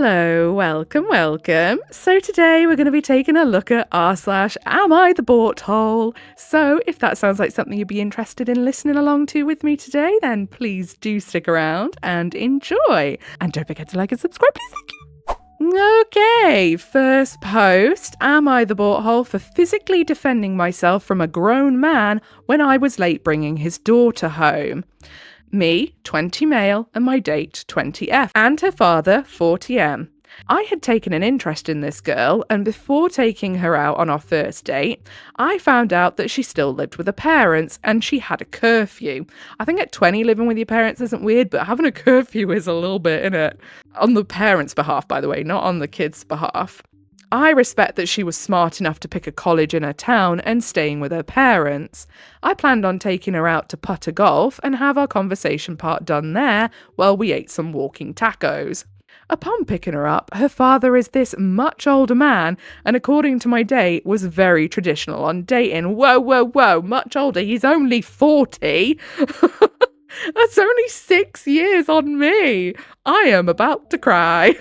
Hello, welcome. So today we're going to be taking a look at r/Am I the Bort Hole? So if that sounds like something you'd be interested in listening along to with me today, then please do stick around and enjoy. And don't forget to like and subscribe, please. Thank you. Okay, first post. Am I the Bort Hole for physically defending myself from a grown man when I was late bringing his daughter home? Me, 20 male, and my date, 20F, and her father, 40M. I had taken an interest in this girl, and before taking her out on our first date, I found out that she still lived with her parents, and she had a curfew. I think at 20, living with your parents isn't weird, but having a curfew is a little bit, innit? On the parents' behalf, by the way, not on the kids' behalf. I respect that she was smart enough to pick a college in her town and staying with her parents. I planned on taking her out to putter golf and have our conversation part done there while we ate some walking tacos. Upon picking her up, her father is this much older man and according to my date was very traditional on dating. Whoa, much older, he's only 40. That's only 6 years on me. I am about to cry.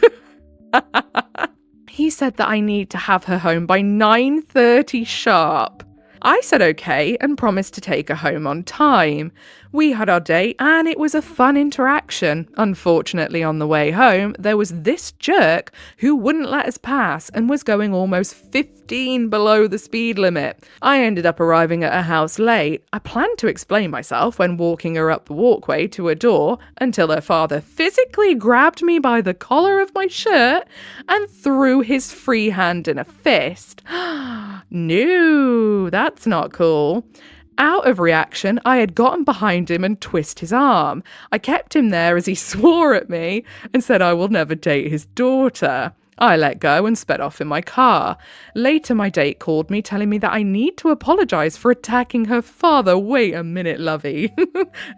He said that I need to have her home by 9:30 sharp. I said okay and promised to take her home on time. We had our date and it was a fun interaction. Unfortunately, on the way home, there was this jerk who wouldn't let us pass and was going almost 15 below the speed limit. I ended up arriving at her house late. I planned to explain myself when walking her up the walkway to her door until her father physically grabbed me by the collar of my shirt and threw his free hand in a fist. No, that's not cool. Out of reaction, I had gotten behind him and twisted his arm. I kept him there as he swore at me and said I will never date his daughter. I let go and sped off in my car. Later, my date called me telling me that I need to apologise for attacking her father. Wait a minute, lovey.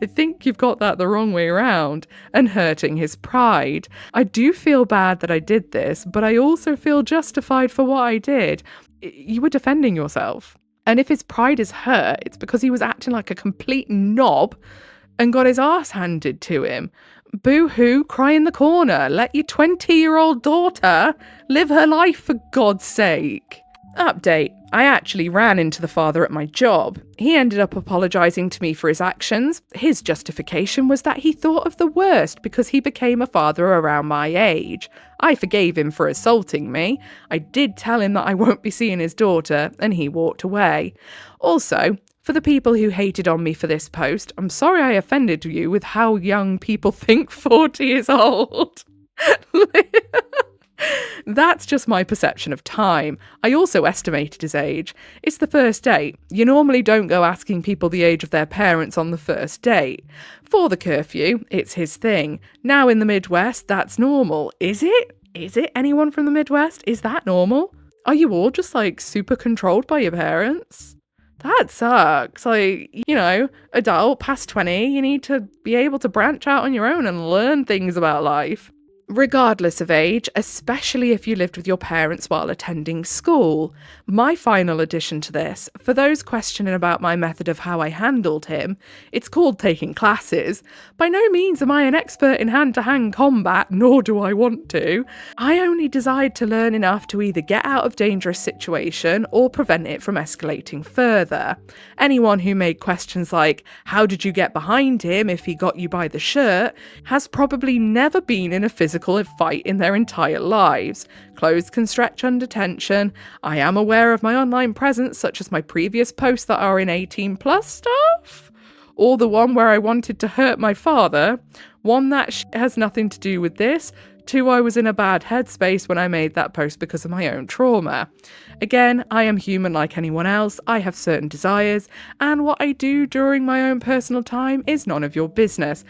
I think you've got that the wrong way around. And hurting his pride. I do feel bad that I did this, but I also feel justified for what I did. You were defending yourself. And if his pride is hurt, it's because he was acting like a complete knob and got his arse handed to him. Boo-hoo, cry in the corner. Let your 20-year-old daughter live her life for God's sake. Update. I actually ran into the father at my job. He ended up apologising to me for his actions. His justification was that he thought of the worst because he became a father around my age. I forgave him for assaulting me. I did tell him that I won't be seeing his daughter, and he walked away. Also, for the people who hated on me for this post, I'm sorry I offended you with how young people think 40 is old. That's just my perception of time. I also estimated his age. It's the first date. You normally don't go asking people the age of their parents on the first date. For the curfew, it's his thing. Now in the Midwest, that's normal. Is it? Is it? Anyone from the Midwest? Is that normal? Are you all just like super controlled by your parents? That sucks. Like, you know, adult, past 20, you need to be able to branch out on your own and learn things about life. Regardless of age, especially if you lived with your parents while attending school. My final addition to this, for those questioning about my method of how I handled him, it's called taking classes. By no means am I an expert in hand-to-hand combat, nor do I want to. I only desired to learn enough to either get out of dangerous situation or prevent it from escalating further. Anyone who made questions like, how did you get behind him if he got you by the shirt, has probably never been in a physical fight in their entire lives. Clothes can stretch under tension. I am aware of my online presence, such as my previous posts that are in 18 plus stuff, or the one where I wanted to hurt my father. One, that has nothing to do with this. Two, I was in a bad headspace when I made that post because of my own trauma. Again, I am human like anyone else. I have certain desires, and what I do during my own personal time is none of your business.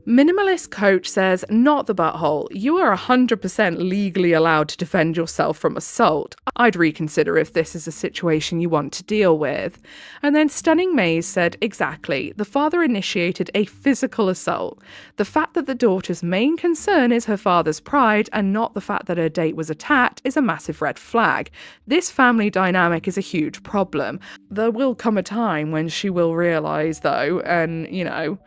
Minimalist Coach says, not the butthole. You are 100% legally allowed to defend yourself from assault. I'd reconsider if this is a situation you want to deal with. And then Stunning Maze said, exactly. The father initiated a physical assault. The fact that the daughter's main concern is her father's pride and not the fact that her date was attacked is a massive red flag. This family dynamic is a huge problem. There will come a time when she will realise, though, and, you know,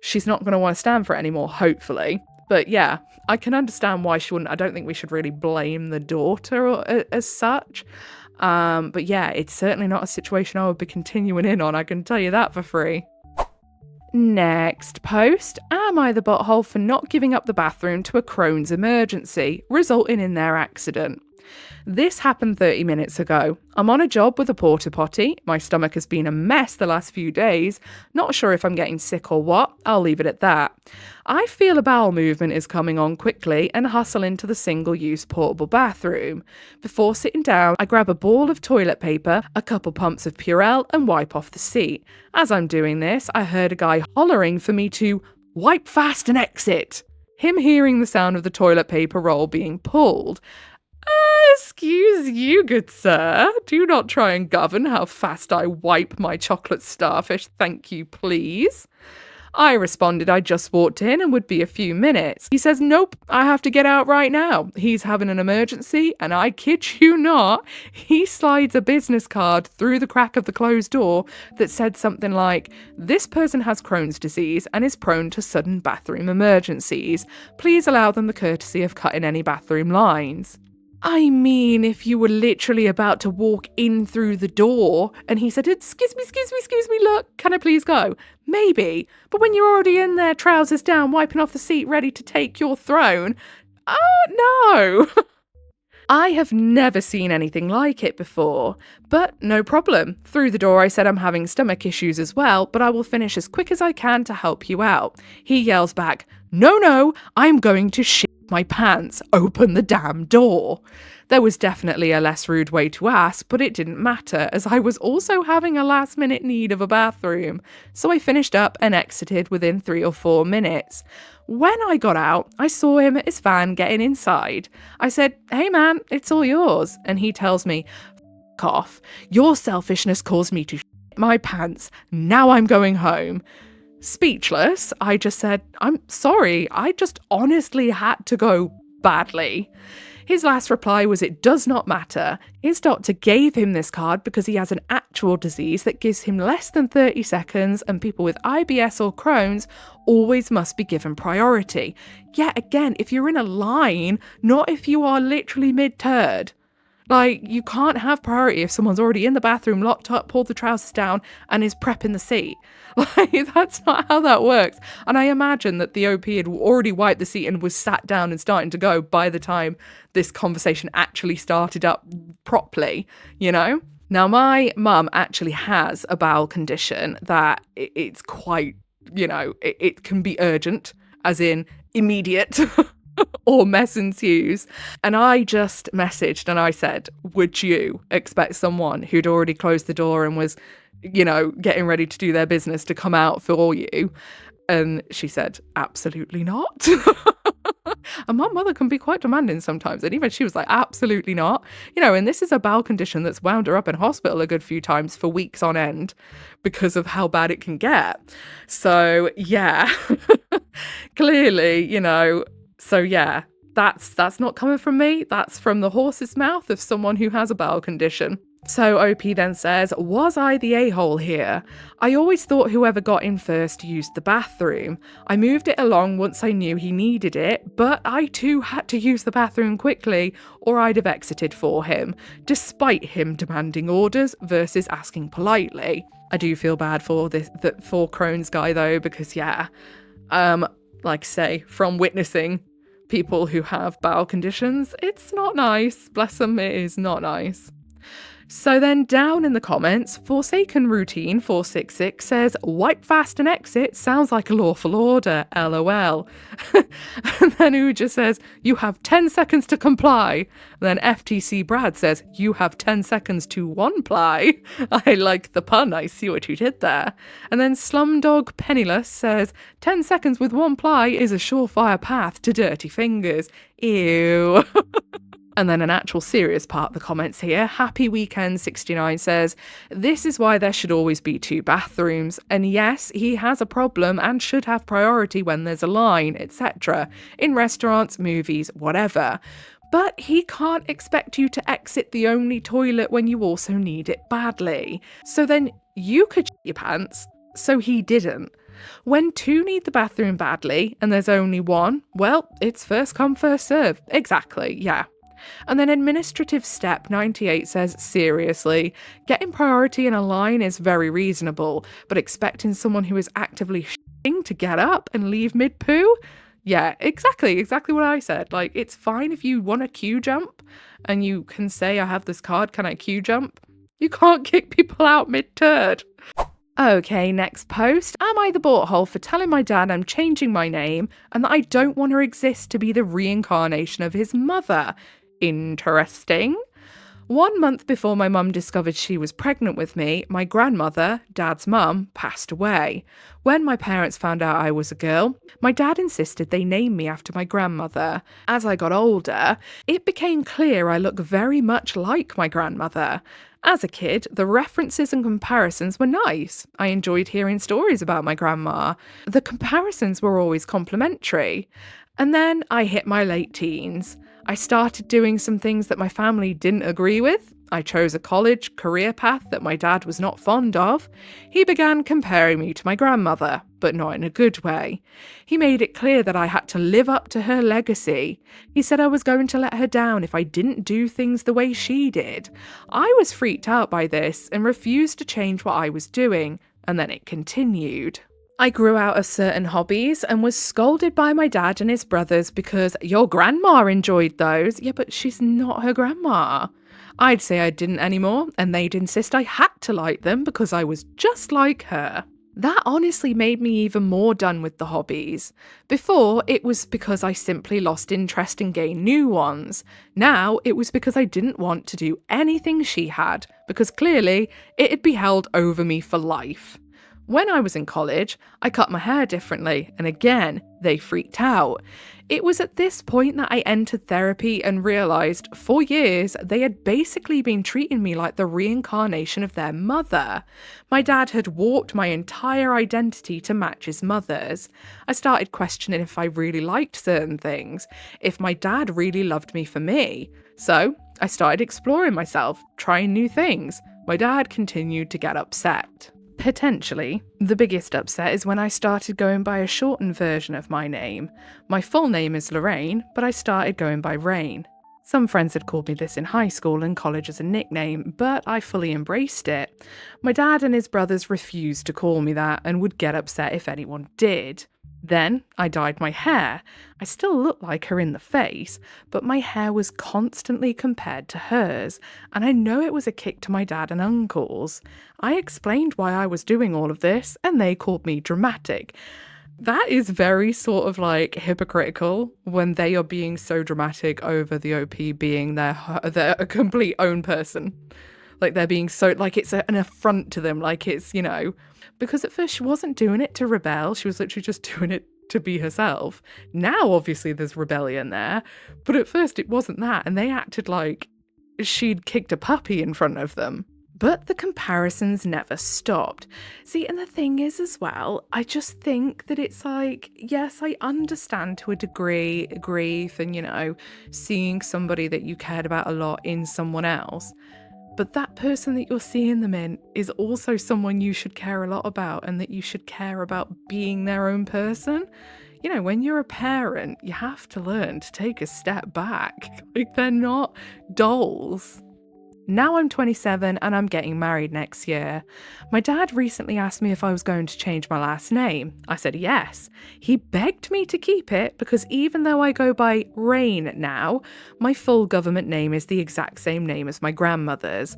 she's not going to want to stand for it anymore, hopefully. But yeah, I can understand why she wouldn't. I don't think we should really blame the daughter as such. But yeah, it's certainly not a situation I would be continuing in on, I can tell you that for free. Next post, am I the butthole for not giving up the bathroom to a Crohn's emergency, resulting in their accident? This happened 30 minutes ago. I'm on a job with a porta potty. My stomach has been a mess the last few days. Not sure if I'm getting sick or what. I'll leave it at that. I feel a bowel movement is coming on quickly and hustle into the single-use portable bathroom. Before sitting down, I grab a ball of toilet paper, a couple pumps of Purell and wipe off the seat. As I'm doing this, I heard a guy hollering for me to wipe fast and exit. Him hearing the sound of the toilet paper roll being pulled. Excuse you, good sir. Do not try and govern how fast I wipe my chocolate starfish, thank you, please. I responded I just walked in and would be a few minutes. He says, nope, I have to get out right now. He's having an emergency, and I kid you not, he slides a business card through the crack of the closed door that said something like, this person has Crohn's disease and is prone to sudden bathroom emergencies. Please allow them the courtesy of cutting any bathroom lines. I mean, if you were literally about to walk in through the door and he said, excuse me, look, can I please go? Maybe. But when you're already in there, trousers down, wiping off the seat, ready to take your throne, no. I have never seen anything like it before, but no problem. Through the door, I said I'm having stomach issues as well, but I will finish as quick as I can to help you out. He yells back, no, I'm going to shit my pants, open the damn door. There was definitely a less rude way to ask, but it didn't matter as I was also having a last minute need of a bathroom. So I finished up and exited within 3 or 4 minutes. When I got out, I saw him at his van getting inside. I said, hey man, it's all yours. And he tells me, f*** off. Your selfishness caused me to shit my pants. Now I'm going home. Speechless, I just said, I'm sorry, I just honestly had to go badly. His last reply was, it does not matter. His doctor gave him this card because he has an actual disease that gives him less than 30 seconds and people with IBS or Crohn's always must be given priority. Yet again, if you're in a line, not if you are literally mid-turd. Like, you can't have priority if someone's already in the bathroom, locked up, pulled the trousers down, and is prepping the seat. Like, that's not how that works. And I imagine that the OP had already wiped the seat and was sat down and starting to go by the time this conversation actually started up properly, you know? Now, my mum actually has a bowel condition that it's quite, you know, it can be urgent, as in immediate. Or mess ensues. And I just messaged and I said, would you expect someone who'd already closed the door and was, you know, getting ready to do their business to come out for you? And she said, absolutely not. And my mother can be quite demanding sometimes. And even she was like, absolutely not. You know, and this is a bowel condition that's wound her up in hospital a good few times for weeks on end because of how bad it can get. So, yeah, clearly, you know, so yeah, that's not coming from me. That's from the horse's mouth of someone who has a bowel condition. So OP then says, was I the a-hole here? I always thought whoever got in first used the bathroom. I moved it along once I knew he needed it, but I too had to use the bathroom quickly or I'd have exited for him, despite him demanding orders versus asking politely. I do feel bad for for Crohn's guy though, because yeah, like I say, from witnessing people who have bowel conditions, it's not nice. Bless them, it is not nice. So then down in the comments, Forsaken Routine 466 says, wipe fast and exit sounds like a lawful order, lol. And then Uja says, you have 10 seconds to comply. And then FTC Brad says, you have 10 seconds to one-ply. I like the pun, I see what you did there. And then Slumdog Penniless says, 10 seconds with one ply is a surefire path to dirty fingers. Ew. And then an actual serious part of the comments here. Happy Weekend 69 says, this is why there should always be 2 bathrooms. And yes, he has a problem and should have priority when there's a line, etc. In restaurants, movies, whatever. But he can't expect you to exit the only toilet when you also need it badly. So then you could shit your pants, so he didn't. When two need the bathroom badly and there's only one, well, it's first come, first serve. Exactly, yeah. And then administrative step 98 says, seriously, getting priority in a line is very reasonable, but expecting someone who is actively shitting to get up and leave mid-poo? Yeah, exactly what I said. Like, it's fine if you want to queue jump and you can say, I have this card, can I queue jump? You can't kick people out mid-turd. Okay, next post. Am I the butthole for telling my dad I'm changing my name and that I don't want to exist to be the reincarnation of his mother? Interesting. 1 month before my mum discovered she was pregnant with me, my grandmother, Dad's mum, passed away. When my parents found out I was a girl, my dad insisted they name me after my grandmother. As I got older, it became clear I look very much like my grandmother. As a kid, the references and comparisons were nice. I enjoyed hearing stories about my grandma. The comparisons were always complimentary. And then I hit my late teens. I started doing some things that my family didn't agree with. I chose a college career path that my dad was not fond of. He began comparing me to my grandmother, but not in a good way. He made it clear that I had to live up to her legacy. He said I was going to let her down if I didn't do things the way she did. I was freaked out by this and refused to change what I was doing, and then it continued. I grew out of certain hobbies and was scolded by my dad and his brothers because your grandma enjoyed those. Yeah, but she's not her grandma. I'd say I didn't anymore, and they'd insist I had to like them because I was just like her. That honestly made me even more done with the hobbies. Before, it was because I simply lost interest and gained new ones. Now, it was because I didn't want to do anything she had, because clearly, it'd be held over me for life. When I was in college, I cut my hair differently, and again, they freaked out. It was at this point that I entered therapy and realised, for years, they had basically been treating me like the reincarnation of their mother. My dad had warped my entire identity to match his mother's. I started questioning if I really liked certain things, if my dad really loved me for me. So, I started exploring myself, trying new things. My dad continued to get upset. Potentially, the biggest upset is when I started going by a shortened version of my name. My full name is Lorraine, but I started going by Rain. Some friends had called me this in high school and college as a nickname, but I fully embraced it. My dad and his brothers refused to call me that and would get upset if anyone did. Then I dyed my hair. I still looked like her in the face, but my hair was constantly compared to hers, and I know it was a kick to my dad and uncles. I explained why I was doing all of this, and they called me dramatic. That is very sort of like hypocritical when they are being so dramatic over the OP being their complete own person. Like they're being so, like it's an affront to them, like it's, because at first she wasn't doing it to rebel, she was literally just doing it to be herself. Now, obviously, there's rebellion there, but at first it wasn't that, and they acted like she'd kicked a puppy in front of them. But the comparisons never stopped. See, and the thing is as well, I just think that it's like, yes, I understand to a degree grief and, seeing somebody that you cared about a lot in someone else. But that person that you're seeing them in is also someone you should care a lot about and that you should care about being their own person. When you're a parent, you have to learn to take a step back. Like, they're not dolls. Now I'm 27 and I'm getting married next year. My dad recently asked me if I was going to change my last name. I said yes. He begged me to keep it because even though I go by Rain now, my full government name is the exact same name as my grandmother's.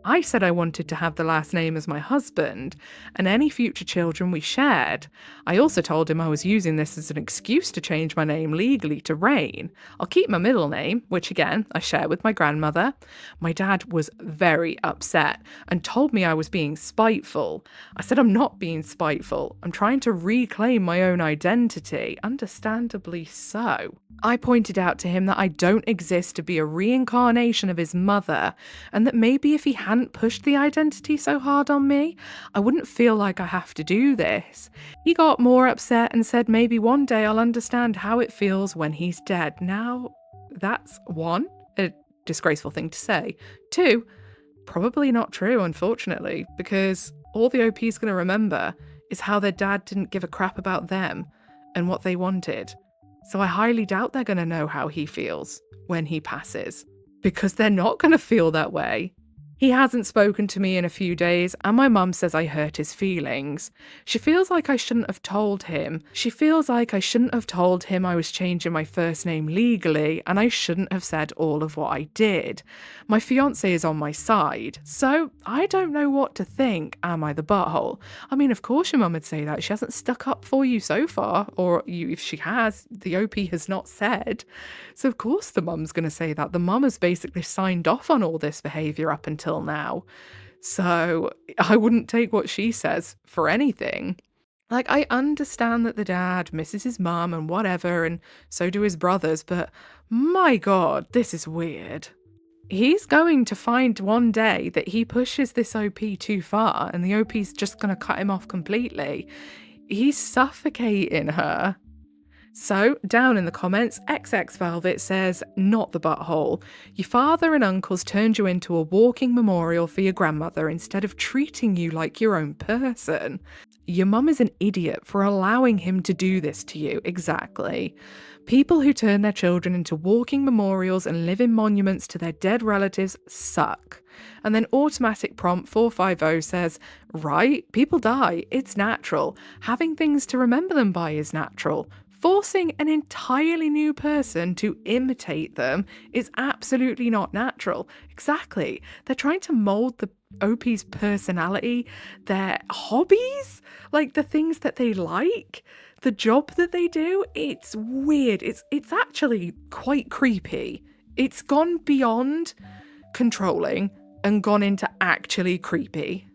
I said I wanted to have the last name as my husband and any future children we shared. I also told him I was using this as an excuse to change my name legally to Rain. I'll keep my middle name, which again I share with my grandmother. My dad was very upset and told me I was being spiteful. I said I'm not being spiteful. I'm trying to reclaim my own identity, understandably so. I pointed out to him that I don't exist to be a reincarnation of his mother, and that maybe if he hadn't pushed the identity so hard on me, I wouldn't feel like I have to do this. He got more upset and said maybe one day I'll understand how it feels when he's dead. Now, that's one, a disgraceful thing to say. Two, probably not true, unfortunately, because all the OP's going to remember is how their dad didn't give a crap about them and what they wanted. So I highly doubt they're going to know how he feels when he passes, because they're not going to feel that way. He hasn't spoken to me in a few days, and my mum says I hurt his feelings. She feels like I shouldn't have told him. I was changing my first name legally, and I shouldn't have said all of what I did. My fiancé is on my side, so I don't know what to think. Am I the butthole? I mean, of course your mum would say that. She hasn't stuck up for you so far, or if she has, the OP has not said. So of course the mum's going to say that. The mum has basically signed off on all this behaviour up until now. So I wouldn't take what she says for anything. Like, I understand that the dad misses his mum and whatever, and so do his brothers, but my God, this is weird. He's going to find one day that he pushes this OP too far and the OP's just going to cut him off completely. He's suffocating her. So, down in the comments, XX Velvet says, not the butthole. Your father and uncles turned you into a walking memorial for your grandmother instead of treating you like your own person. Your mum is an idiot for allowing him to do this to you, exactly. People who turn their children into walking memorials and living monuments to their dead relatives suck. And then Automatic Prompt 450 says, right, people die, it's natural. Having things to remember them by is natural. Forcing an entirely new person to imitate them is absolutely not natural. Exactly. They're trying to mold the OP's personality, their hobbies, like the things that they like, the job that they do. It's weird. It's actually quite creepy. It's gone beyond controlling and gone into actually creepy.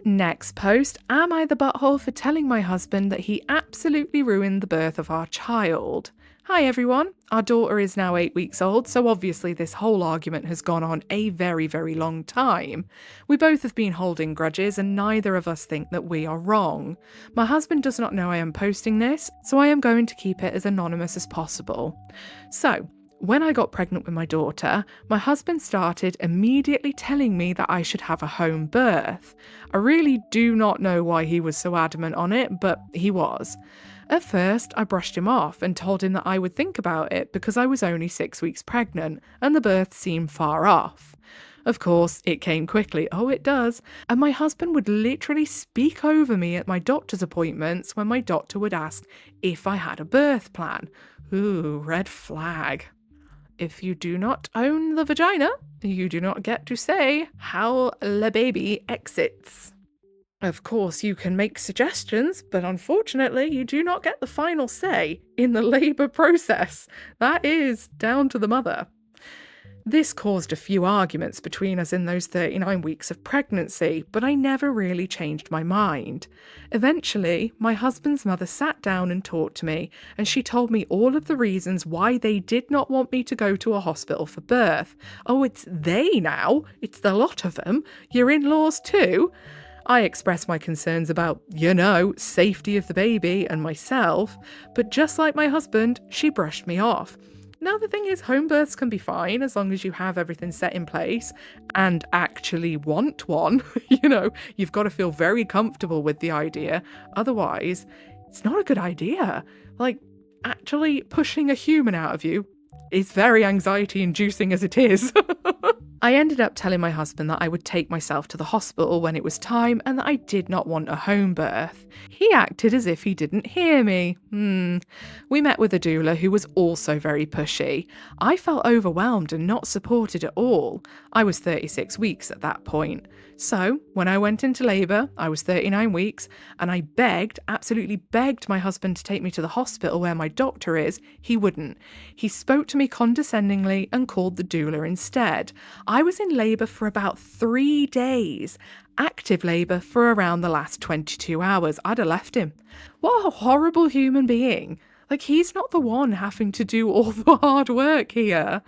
Next post, am I the butthole for telling my husband that he absolutely ruined the birth of our child? Hi everyone, our daughter is now 8 weeks old, so obviously this whole argument has gone on a very, very long time. We both have been holding grudges and neither of us think that we are wrong. My husband does not know I am posting this, so I am going to keep it as anonymous as possible. So, when I got pregnant with my daughter, my husband started immediately telling me that I should have a home birth. I really do not know why he was so adamant on it, but he was. At first, I brushed him off and told him that I would think about it because I was only 6 weeks pregnant and the birth seemed far off. Of course, it came quickly. Oh, it does. And my husband would literally speak over me at my doctor's appointments when my doctor would ask if I had a birth plan. Ooh, red flag. If you do not own the vagina, you do not get to say how the baby exits. Of course, you can make suggestions, but unfortunately, you do not get the final say in the labour process. That is down to the mother. This caused a few arguments between us in those 39 weeks of pregnancy, but I never really changed my mind. Eventually, my husband's mother sat down and talked to me, and she told me all of the reasons why they did not want me to go to a hospital for birth. Oh, it's they now? It's the lot of them? Your in-laws too? I expressed my concerns about, safety of the baby and myself, but just like my husband, she brushed me off. Now, the thing is, home births can be fine as long as you have everything set in place and actually want one. You've got to feel very comfortable with the idea. Otherwise, it's not a good idea. Like, actually pushing a human out of you is very anxiety-inducing as it is. I ended up telling my husband that I would take myself to the hospital when it was time and that I did not want a home birth. He acted as if he didn't hear me. We met with a doula who was also very pushy. I felt overwhelmed and not supported at all. I was 36 weeks at that point. So, when I went into labour, I was 39 weeks, and I absolutely begged my husband to take me to the hospital where my doctor is. He wouldn't. He spoke to me condescendingly and called the doula instead. I was in labour for about 3 days. Active labour for around the last 22 hours. I'd have left him. What a horrible human being. Like, he's not the one having to do all the hard work here.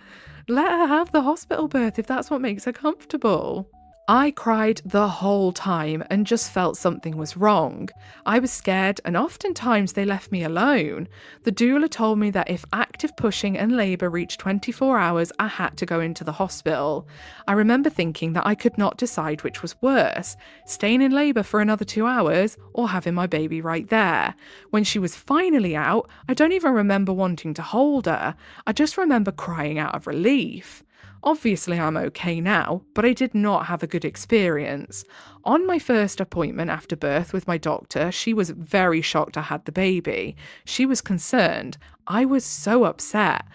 Let her have the hospital birth if that's what makes her comfortable. I cried the whole time and just felt something was wrong. I was scared and oftentimes they left me alone. The doula told me that if active pushing and labour reached 24 hours, I had to go into the hospital. I remember thinking that I could not decide which was worse, staying in labour for another 2 hours or having my baby right there. When she was finally out, I don't even remember wanting to hold her. I just remember crying out of relief. Obviously, I'm okay now, but I did not have a good experience. On my first appointment after birth with my doctor, she was very shocked I had the baby. She was concerned. I was so upset.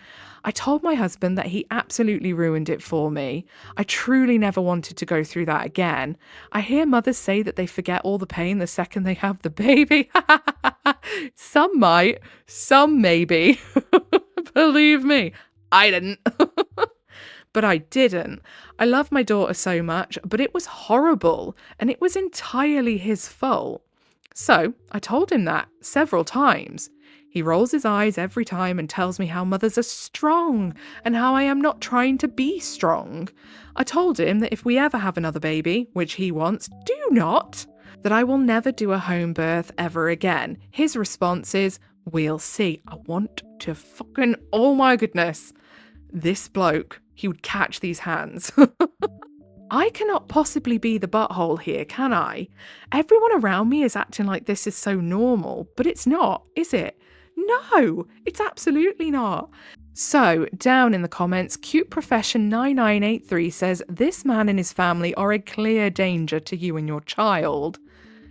I told my husband that he absolutely ruined it for me. I truly never wanted to go through that again. I hear mothers say that they forget all the pain the second they have the baby. Some might, some maybe. Believe me, I didn't. But I didn't. I love my daughter so much, but it was horrible, and it was entirely his fault. So I told him that several times. He rolls his eyes every time and tells me how mothers are strong and how I am not trying to be strong. I told him that if we ever have another baby, which he wants, do not, that I will never do a home birth ever again. His response is, we'll see. I want to fucking, oh my goodness. This bloke, he would catch these hands. I cannot possibly be the butthole here, can I? Everyone around me is acting like this is so normal, but it's not, is it? No, it's absolutely not. So, down in the comments, Cute Profession 9983 says, this man and his family are a clear danger to you and your child.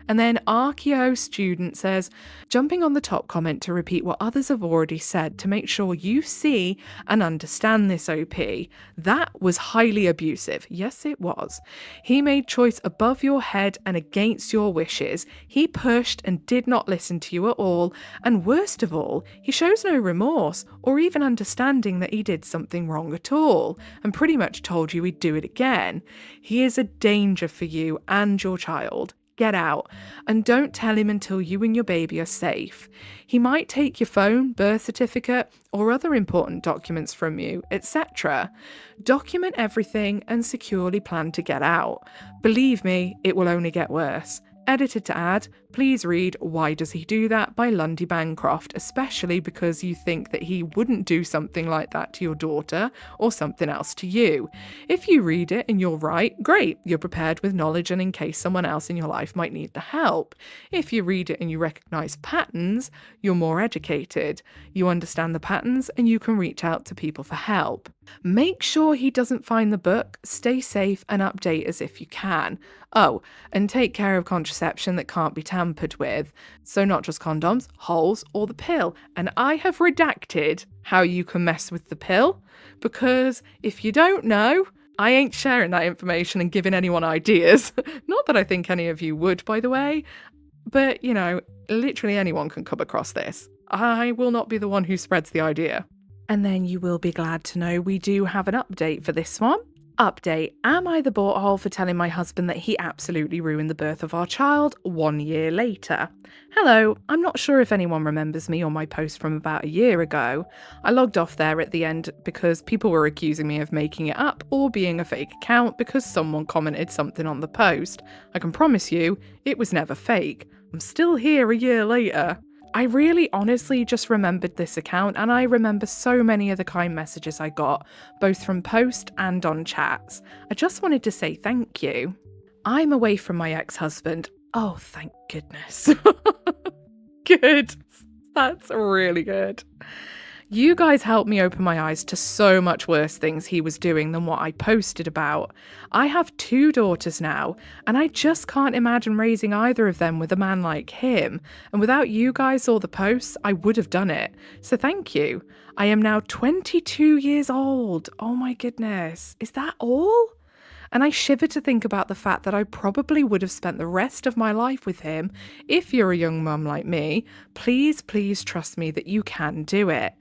And then Archeo Student says, jumping on the top comment to repeat what others have already said to make sure you see and understand this OP. That was highly abusive. Yes, it was. He made choice above your head and against your wishes. He pushed and did not listen to you at all. And worst of all, he shows no remorse or even understanding that he did something wrong at all and pretty much told you he'd do it again. He is a danger for you and your child. Get out, and don't tell him until you and your baby are safe. He might take your phone, birth certificate, or other important documents from you, etc. Document everything and securely plan to get out. Believe me, it will only get worse. Edited to add, please read Why Does He Do That by Lundy Bancroft, especially because you think that he wouldn't do something like that to your daughter or something else to you. If you read it and you're right, great, you're prepared with knowledge and in case someone else in your life might need the help. If you read it and you recognise patterns, you're more educated. You understand the patterns and you can reach out to people for help. Make sure he doesn't find the book, stay safe and update as if you can. Oh, and take care of contraception that can't be tampered with. So not just condoms, holes, or the pill. And I have redacted how you can mess with the pill, because if you don't know, I ain't sharing that information and giving anyone ideas. Not that I think any of you would, by the way, but you know, literally anyone can come across this. I will not be the one who spreads the idea. And then you will be glad to know we do have an update for this one. Update, am I the butthole for telling my husband that he absolutely ruined the birth of our child 1 year later? Hello, I'm not sure if anyone remembers me or my post from about a year ago. I logged off there at the end because people were accusing me of making it up or being a fake account because someone commented something on the post. I can promise you, it was never fake. I'm still here a year later. I really honestly just remembered this account, and I remember so many of the kind messages I got, both from post and on chats. I just wanted to say thank you. I'm away from my ex-husband. Oh, thank goodness. Good. That's really good. You guys helped me open my eyes to so much worse things he was doing than what I posted about. I have 2 daughters now, and I just can't imagine raising either of them with a man like him. And without you guys or the posts, I would have done it. So thank you. I am now 22 years old. Oh my goodness. Is that all? And I shiver to think about the fact that I probably would have spent the rest of my life with him. If you're a young mum like me, please, please trust me that you can do it.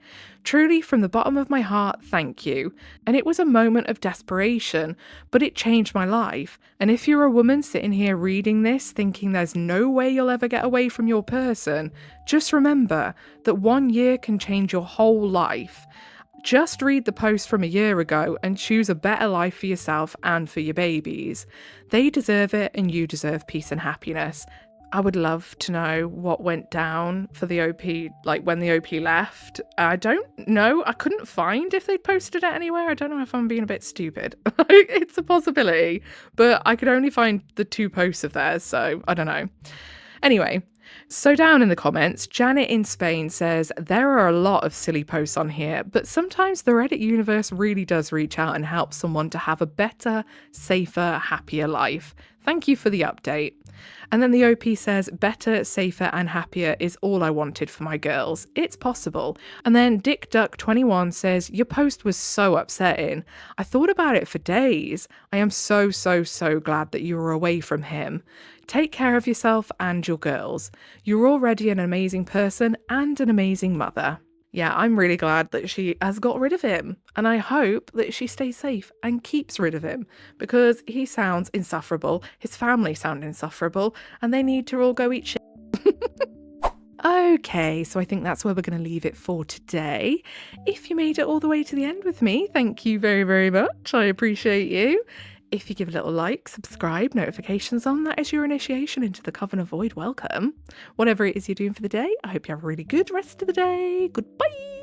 Truly, from the bottom of my heart, thank you. And it was a moment of desperation, but it changed my life. And if you're a woman sitting here reading this, thinking there's no way you'll ever get away from your person, just remember that 1 year can change your whole life. Just read the post from a year ago and choose a better life for yourself and for your babies. They deserve it and you deserve peace and happiness. I would love to know what went down for the OP, like when the OP left. I don't know. I couldn't find if they'd posted it anywhere. I don't know if I'm being a bit stupid. It's a possibility, but I could only find the 2 posts of theirs, so I don't know. Anyway, so down in the comments, Janet in Spain says, there are a lot of silly posts on here, but sometimes the Reddit universe really does reach out and help someone to have a better, safer, happier life. Thank you for the update. And then the OP says, better, safer and happier is all I wanted for my girls. It's possible. And then Dick Duck 21 says, your post was so upsetting. I thought about it for days. I am so glad that you were away from him. Take care of yourself and your girls. You're already an amazing person and an amazing mother. Yeah, I'm really glad that she has got rid of him, and I hope that she stays safe and keeps rid of him, because he sounds insufferable, his family sound insufferable, and they need to all go eat shit. Okay, so I think that's where we're going to leave it for today. If you made it all the way to the end with me, thank you very much. I appreciate you. If you give a little like, subscribe, notifications on, that is your initiation into the Coven of Void. Welcome. Whatever it is you're doing for the day, I hope you have a really good rest of the day. Goodbye.